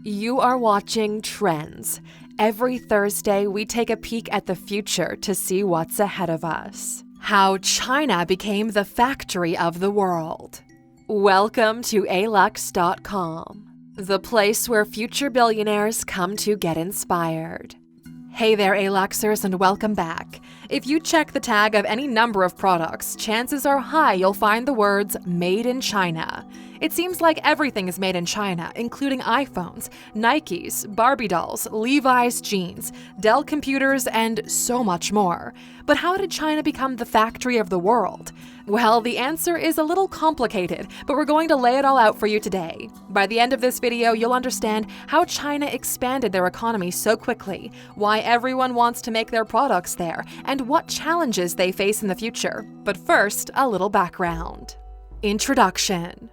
You are watching Trends. Every Thursday, we take a peek at the future to see what's ahead of us. How China became the factory of the world. Welcome to Alux.com, the place where future billionaires come to get inspired. Hey there, Aluxers, and welcome back. If you check the tag of any number of products, chances are high you'll find the words "Made in China." It seems like everything is made in China, including iPhones, Nikes, Barbie dolls, Levi's jeans, Dell computers, and so much more. But how did China become the factory of the world? Well, the answer is a little complicated, but we're going to lay it all out for you today. By the end of this video, you'll understand how China expanded their economy so quickly, why everyone wants to make their products there, and what challenges they face in the future. But first, a little background. Introduction.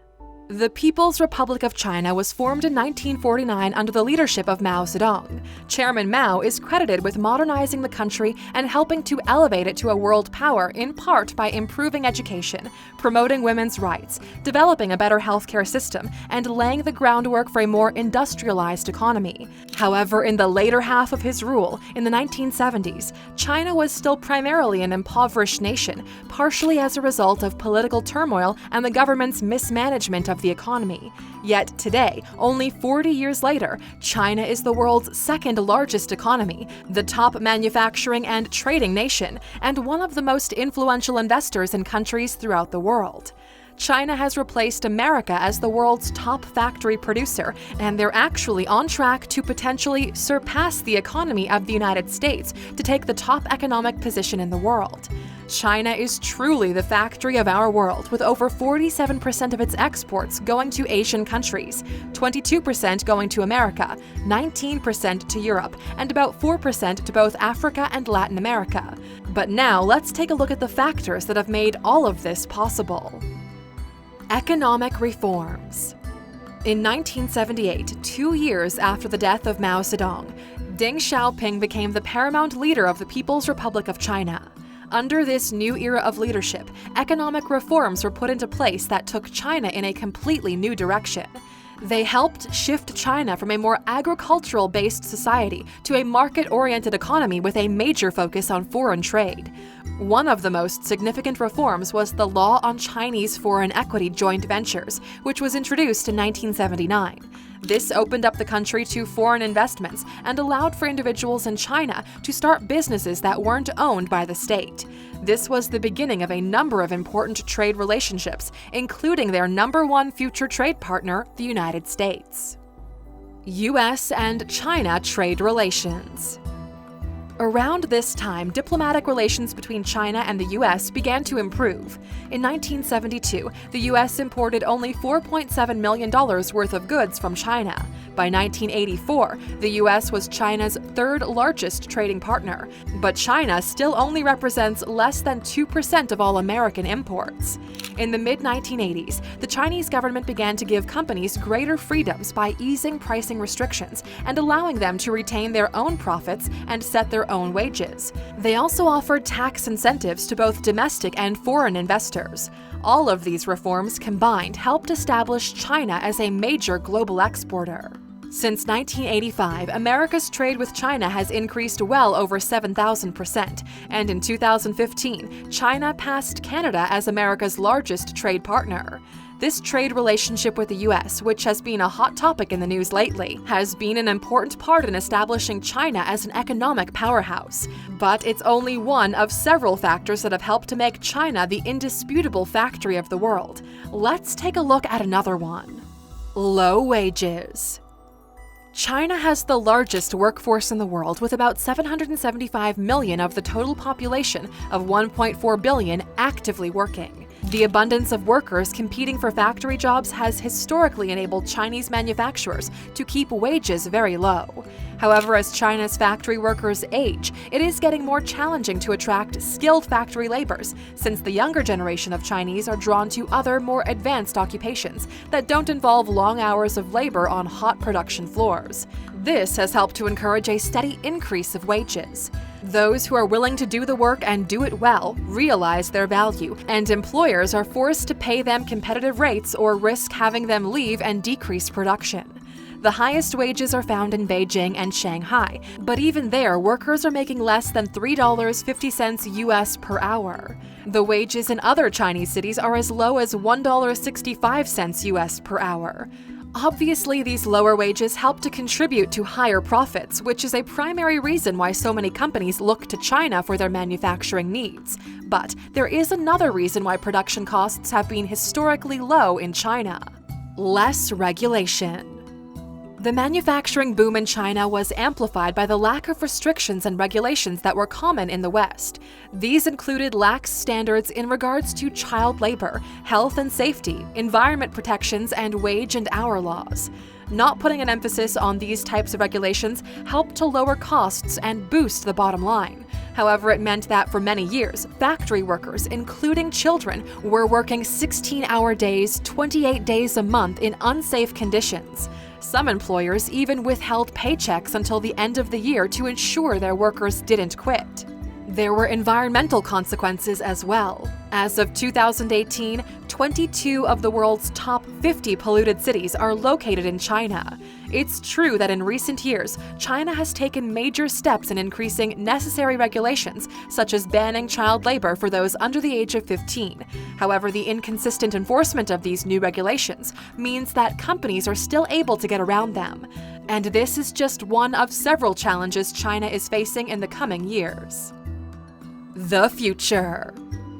The People's Republic of China was formed in 1949 under the leadership of Mao Zedong. Chairman Mao is credited with modernizing the country and helping to elevate it to a world power, in part by improving education, promoting women's rights, developing a better healthcare system, and laying the groundwork for a more industrialized economy. However, in the later half of his rule, in the 1970s, China was still primarily an impoverished nation, partially as a result of political turmoil and the government's mismanagement of the economy. Yet today, only 40 years later, China is the world's second largest economy, the top manufacturing and trading nation, and one of the most influential investors in countries throughout the world. China has replaced America as the world's top factory producer, and they're actually on track to potentially surpass the economy of the United States to take the top economic position in the world. China is truly the factory of our world, with over 47% of its exports going to Asian countries, 22% going to America, 19% to Europe, and about 4% to both Africa and Latin America. But now let's take a look at the factors that have made all of this possible. Economic reforms. In 1978, 2 years after the death of Mao Zedong, Deng Xiaoping became the paramount leader of the People's Republic of China. Under this new era of leadership, economic reforms were put into place that took China in a completely new direction. They helped shift China from a more agricultural-based society to a market-oriented economy with a major focus on foreign trade. One of the most significant reforms was the Law on Chinese Foreign Equity Joint Ventures, which was introduced in 1979. This opened up the country to foreign investments and allowed for individuals in China to start businesses that weren't owned by the state. This was the beginning of a number of important trade relationships, including their #1 future trade partner, the United States. U.S. and China trade relations. Around this time, diplomatic relations between China and the U.S. began to improve. In 1972, the U.S. imported only $4.7 million worth of goods from China. By 1984, the U.S. was China's third largest trading partner, but China still only represents less than 2% of all American imports. In the mid-1980s, the Chinese government began to give companies greater freedoms by easing pricing restrictions and allowing them to retain their own profits and set their own wages. They also offered tax incentives to both domestic and foreign investors. All of these reforms combined helped establish China as a major global exporter. Since 1985, America's trade with China has increased well over 7,000%, and in 2015, China passed Canada as America's largest trade partner. This trade relationship with the U.S., which has been a hot topic in the news lately, has been an important part in establishing China as an economic powerhouse. But it's only one of several factors that have helped to make China the indisputable factory of the world. Let's take a look at another one. Low wages. China has the largest workforce in the world, with about 775 million of the total population of 1.4 billion actively working. The abundance of workers competing for factory jobs has historically enabled Chinese manufacturers to keep wages very low. However, as China's factory workers age, it is getting more challenging to attract skilled factory laborers, since the younger generation of Chinese are drawn to other, more advanced occupations that don't involve long hours of labor on hot production floors. This has helped to encourage a steady increase of wages. Those who are willing to do the work and do it well realize their value, and employers are forced to pay them competitive rates or risk having them leave and decrease production. The highest wages are found in Beijing and Shanghai, but even there, workers are making less than $3.50 US per hour. The wages in other Chinese cities are as low as $1.65 US per hour. Obviously, these lower wages help to contribute to higher profits, which is a primary reason why so many companies look to China for their manufacturing needs. But there is another reason why production costs have been historically low in China: less regulation. The manufacturing boom in China was amplified by the lack of restrictions and regulations that were common in the West. These included lax standards in regards to child labor, health and safety, environment protections, and wage and hour laws. Not putting an emphasis on these types of regulations helped to lower costs and boost the bottom line. However, it meant that for many years, factory workers, including children, were working 16-hour days, 28 days a month in unsafe conditions. Some employers even withheld paychecks until the end of the year to ensure their workers didn't quit. There were environmental consequences as well. As of 2018, 22 of the world's top 50 polluted cities are located in China. It's true that in recent years, China has taken major steps in increasing necessary regulations, such as banning child labor for those under the age of 15. However, the inconsistent enforcement of these new regulations means that companies are still able to get around them. And this is just one of several challenges China is facing in the coming years. The future.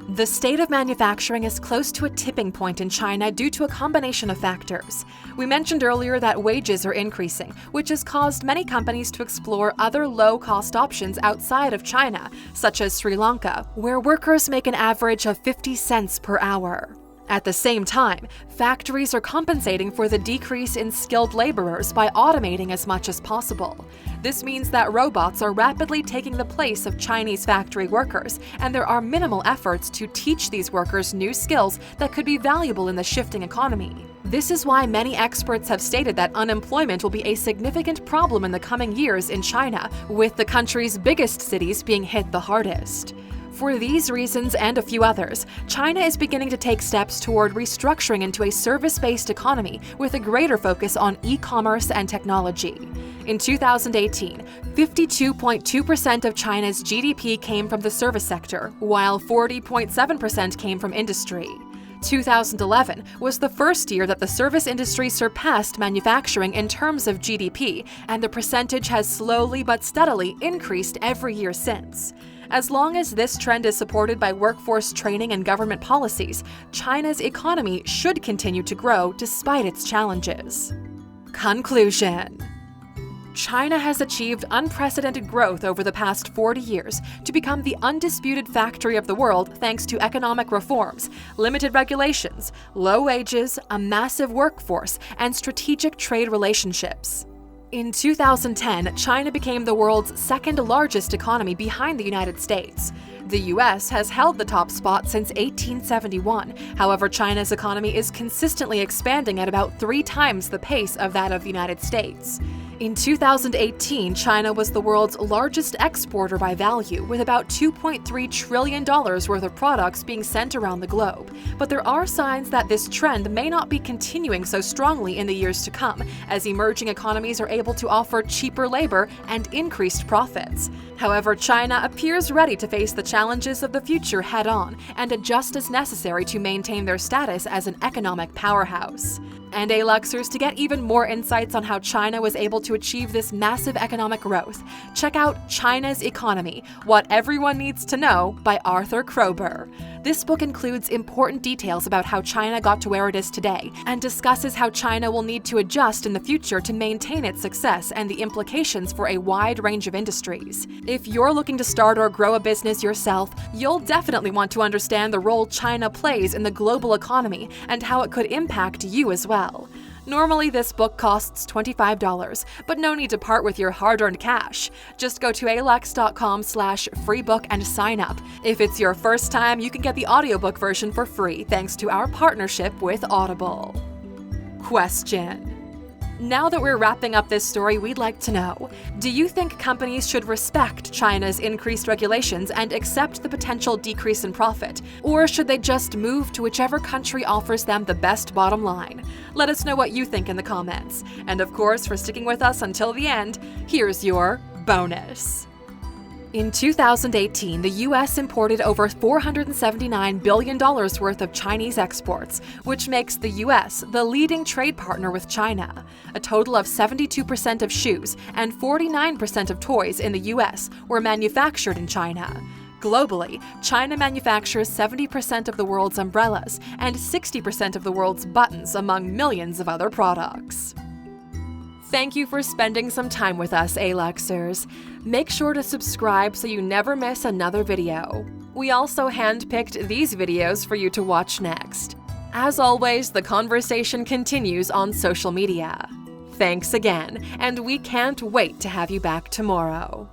The state of manufacturing is close to a tipping point in China due to a combination of factors. We mentioned earlier that wages are increasing, which has caused many companies to explore other low-cost options outside of China, such as Sri Lanka, where workers make an average of 50 cents per hour. At the same time, factories are compensating for the decrease in skilled laborers by automating as much as possible. This means that robots are rapidly taking the place of Chinese factory workers, and there are minimal efforts to teach these workers new skills that could be valuable in the shifting economy. This is why many experts have stated that unemployment will be a significant problem in the coming years in China, with the country's biggest cities being hit the hardest. For these reasons and a few others, China is beginning to take steps toward restructuring into a service-based economy with a greater focus on e-commerce and technology. In 2018, 52.2% of China's GDP came from the service sector, while 40.7% came from industry. 2011 was the first year that the service industry surpassed manufacturing in terms of GDP, and the percentage has slowly but steadily increased every year since. As long as this trend is supported by workforce training and government policies, China's economy should continue to grow despite its challenges. Conclusion. China has achieved unprecedented growth over the past 40 years to become the undisputed factory of the world thanks to economic reforms, limited regulations, low wages, a massive workforce, and strategic trade relationships. In 2010, China became the world's second largest economy behind the United States. The US has held the top spot since 1871. However, China's economy is consistently expanding at about 3 times the pace of that of the United States. In 2018, China was the world's largest exporter by value, with about $2.3 trillion worth of products being sent around the globe. But there are signs that this trend may not be continuing so strongly in the years to come, as emerging economies are able to offer cheaper labor and increased profits. However, China appears ready to face the challenges of the future head-on and adjust as necessary to maintain their status as an economic powerhouse. And Aluxers, to get even more insights on how China was able to achieve this massive economic growth, check out China's Economy: What Everyone Needs to Know by Arthur Kroeber. This book includes important details about how China got to where it is today and discusses how China will need to adjust in the future to maintain its success and the implications for a wide range of industries. If you're looking to start or grow a business yourself, you'll definitely want to understand the role China plays in the global economy and how it could impact you as well. Normally, this book costs $25, but no need to part with your hard-earned cash. Just go to Alux.com/freebook and sign up. If it's your first time, you can get the audiobook version for free thanks to our partnership with Audible. Question: Now that we're wrapping up this story, we'd like to know, do you think companies should respect China's increased regulations and accept the potential decrease in profit? Or should they just move to whichever country offers them the best bottom line? Let us know what you think in the comments. And of course, for sticking with us until the end, here's your bonus. In 2018, the U.S. imported over $479 billion worth of Chinese exports, which makes the U.S. the leading trade partner with China. A total of 72% of shoes and 49% of toys in the U.S. were manufactured in China. Globally, China manufactures 70% of the world's umbrellas and 60% of the world's buttons, among millions of other products. Thank you for spending some time with us, Aluxers. Make sure to subscribe so you never miss another video. We also handpicked these videos for you to watch next. As always, the conversation continues on social media. Thanks again, and we can't wait to have you back tomorrow.